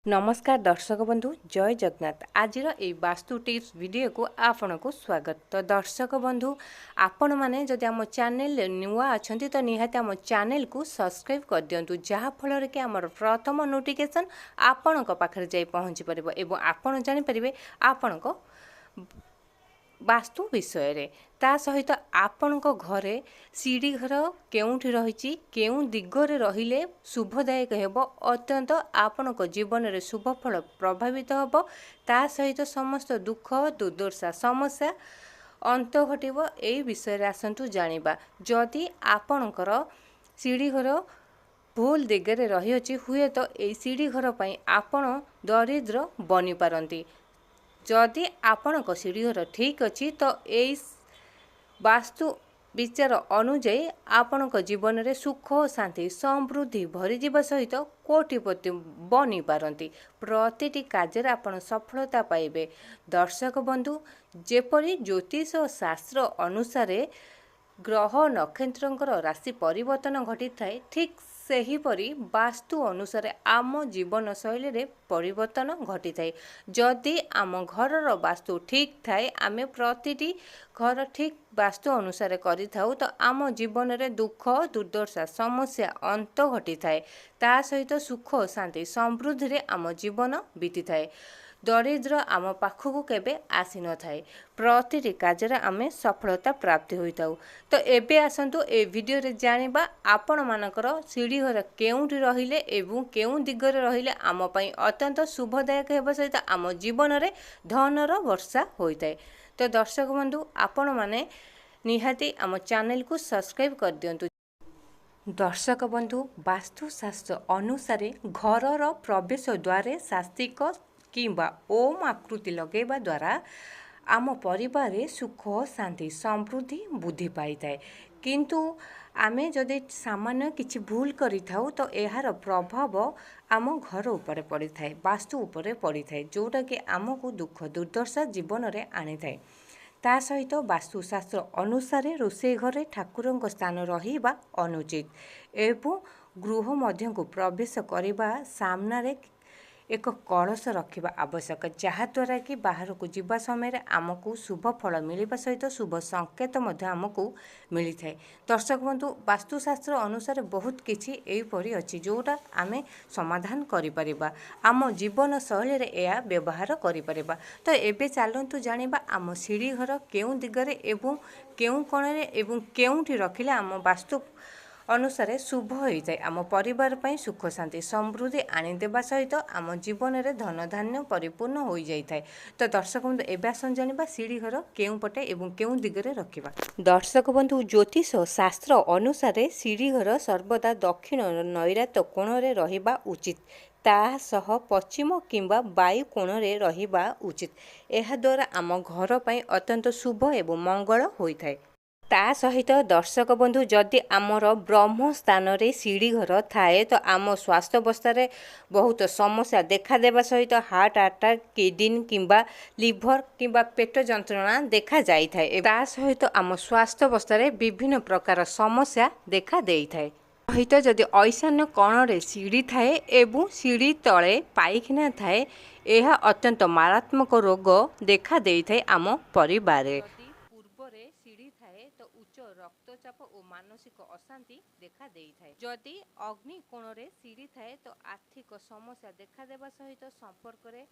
नमस्कार दर्शक बंधु जय जगन्नाथ आज वास्तु टिप्स वीडियो को आपण को स्वागत। तो दर्शक बंधु आपण मैंने जदि आम चैनल नुआ अच्छा तो निहाती आम चैनल को सब्सक्राइब कर दिंतु जहाँफल कि आम प्रथम नोटिफिकेशन आपण पाखे जाई पहुँची पार एवं आपण जानीपर आपण वास्तु विषय रे ता सहित आपण घरे सीढ़ी घर केउठी रही केउ दिगरे रहिले शुभदायक हेब अत्यंत आपण जीवन में शुभ फल प्रभावित हेब ता सहित समस्त दुख दुर्दशा समस्या अंत घटब यही विषय आसतु जानिबा। जदि आपणकर सीढ़ी घर भूल दिगरे रही अछि हुए तो यही सीढ़ी घर पई आपण दरिद्र बनी पारंती। जदि आपणक सीढ़ी घर ठीक अच्छी तो यही वास्तु विचार अनुजाई आपणक जीवन में सुख शांति समृद्धि भरीजा सहित कोटिपति बनी पारंती। प्रतिटी कार्य आपण सफलता पाइबे। दर्शक बंधु जेपरी ज्योतिष शास्त्र अनुसार ग्रह नक्षत्रंकर राशि परिवर्तन घटी थाए ठीक सेहीपरि वास्तु अनुसार आम जीवन शैली रे परिवर्तन घटी थाए। जदि आम घरर वास्तु ठीक थाए आमे प्रतिटी घर ठीक वास्तु अनुसार करि थाउ तो आम जीवन में दुख दुर्दशा समस्या अंत घटी थाए ता सहित सुख शांति समृद्धि रे आम जीवन बीती थाए। दरिद्र आम पाखक केबे आसी न थाए। प्रतिटी कार्य आमे सफलता प्राप्ति होता। तो एबे आसंतु ए वीडियो रे जानिबा आपण मानकर सीढ़ी घर केउठी रहिले एवं केउ दिगरे रहिले आम पई अत्यंत शुभदायक हेबा सहित आम जीवन में धनर वर्षा होता है। तो दर्शक बंधु आपण माने निहाती आम चैनल को सब्सक्राइब कर दियंतु। दर्शक बंधु वास्तुशास्त्र अनुसार घरर प्रवेश द्वारे शास्त्रिक किंबा ओम आकृति लगेवा द्वारा आम परिवार सुख शांति समृद्धि बुद्धि पाई थाए। किंतु आमे जदि सामान्य किछि भूल करि थाउ तो एहार प्रभाव आम घर उपरे पड़ी थाए वास्तु उपरे पड़ी थाए जोटा कि आमको दुख दुर्दशा जीवन में आनी थाए। ता सहित वास्तुशास्त्र अनुसार रोषे घरे ठाकुरंक स्थान रहिबा अनुचित एवं गृह मध्य को प्रवेश करने सामने एक कलश रखा आवश्यक जहाद्वारा कि बाहर को जीवा समय आमको शुभ फल मिलवा सहित शुभ संकेत आमको मिली थाए। दर्शक बंधु वास्तुशास्त्र अनुसार बहुत किछि एपरि अछि जोटा आमे समाधान करिपरिबा आम जीवन शैली रे या व्यवहार करिपरिबा। तो एबे चलंतु जानिबा आम सीढ़ी घर केउ दिगरे एवं केउ कोणरे एवं केउठी रखिले आम वास्तु अनुसार शुभ होता है। आम परिवार पई सुख शांति समृद्धि आनीदेवा सहित आम जीवन में धन धान्य परिपूर्ण हो जाए। तो दर्शक बंधु एवं आसन जानिबा सीढ़ी घर केउ पटे एवं केउ दिगरे रखिबा। दर्शक बंधु ज्योतिष शास्त्र अनुसार सीढ़ी घर सर्वदा दक्षिण नैऋत्य कोण रे रहिबा उचित तासह पश्चिम किंबा वायु कोण रे रहिबा उचित। एहा द्वारा आम घर पई अत्यंत शुभ एवं मंगल होता है। ता सहित दर्शक बंधु जदि आमर ब्रह्म स्थान रे सीढ़ी घर थाए तो आम स्वास्थ्य अवस्था बहुत समस्या देखा देवा सहित हार्ट अटैक किडनी किंबा लिभर किंबा पेट जंत्रणा देखा जाई थाए। ता सहित आम स्वास्थ्य अवस्था विभिन्न प्रकार समस्या देखा देई थाए। सहित जदि ईशान्य कोण सीढ़ी थाए एवं सीढ़ी तले पाइखाना थाए यह अत्यंत मारात्मक रोग देखा देई थाए आम परिवार। सीढ़ी थाए तो उच्च रक्तचाप और मानसिक अशांति देखा देई थाए। जदि अग्नि कोण रे सीढ़ी थाए तो आर्थिक समस्या देखा देवा सहित संपर्क रे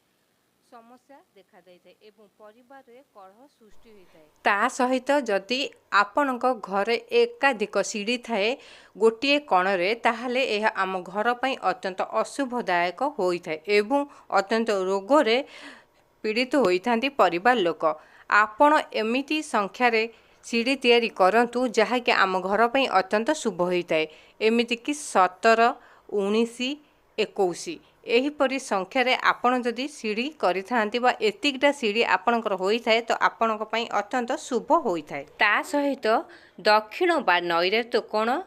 समस्या देखा देई थाए एवं परिवार रे कलह सृष्टि होई थाए। ता सहित जदि आपणक घरे एकाधिक सीढ़ी थाए गोटे कोण रे ताहाले यह आम घर पई अत्यंत अशुभदायक होई थाए एवं अत्यंत रोग रे पीड़ित होई थांती परिवार लोक। आपण एमिति संख्यारे सीढ़ी तैयारी करंतु जहाँकि आम घर पई अत्यंत शुभ होता है। एमिति कि 17, 19, 21 एहीपरि संख्यारे आपण जदि सीढ़ी करिथांती बा एतिकटा सीढ़ी आपणकर होता है तो आपणक पई अत्यंत शुभ होता है। ता सहित दक्षिण बा नैऋत्य कोण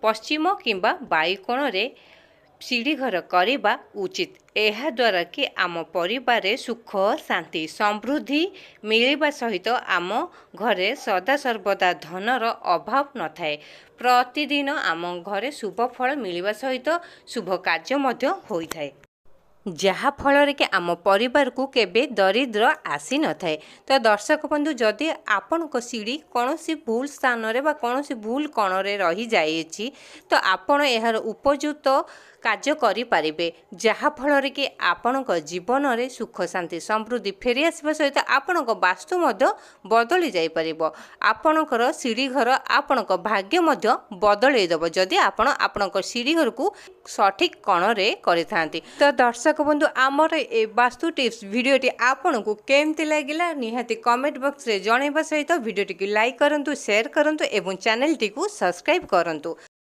पश्चिम किंबा वायु कोण रे सीढ़ी घर करवा उचित। यह द्वारा कि आम परिवार सुख शांति समृद्धि मिलवा सहित आम घरे सदा सर्वदा धनर अभाव न थाए। प्रतिदिन आम घरे शुभ फल मिलवा सहित शुभ कार्य होता है। ଯାହା ଫଳରେ କି ଆମ ପରିବାରକୁ କେବେ ଦରିଦ୍ର ଆସିନଥାଏ। ତ ଦର୍ଶକ ବନ୍ଧୁ, ଯଦି ଆପଣଙ୍କ ସିଡ଼ି କୌଣସି ଭୁଲ ସ୍ଥାନରେ ବା କୌଣସି ଭୁଲ କୋଣରେ ରହିଯାଇଛି ତ ଆପଣ ଏହାର ଉପଯୁକ୍ତ କାର୍ଯ୍ୟ କରିପାରିବେ, ଯାହାଫଳରେ କି ଆପଣଙ୍କ ଜୀବନରେ ସୁଖ ଶାନ୍ତି ସମୃଦ୍ଧି ଫେରିଆସିବା ସହିତ ଆପଣଙ୍କ ବାସ୍ତୁ ମଧ୍ୟ ବଦଳି ଯାଇପାରିବ। ଆପଣଙ୍କର ସିଡ଼ି ଘର ଆପଣଙ୍କ ଭାଗ୍ୟ ମଧ୍ୟ ବଦଳେଇ ଦେବ ଯଦି ଆପଣ ଆପଣଙ୍କ ସିଡ଼ି ଘରକୁ ସଠିକ୍ କୋଣରେ କରିଥାନ୍ତି। ତ ଦର୍ଶକ ବନ୍ଧୁ, ଆମର ଏ ବାସ୍ତୁ ଟିପ୍ସ ଭିଡ଼ିଓଟି ଆପଣଙ୍କୁ କେମିତି ଲାଗିଲା ନିହାତି କମେଣ୍ଟ ବକ୍ସରେ ଜଣାଇବା ସହିତ ଭିଡ଼ିଓଟିକୁ ଲାଇକ୍ କରନ୍ତୁ, ସେୟାର କରନ୍ତୁ ଏବଂ ଚ୍ୟାନେଲଟିକୁ ସବସ୍କ୍ରାଇବ୍ କରନ୍ତୁ।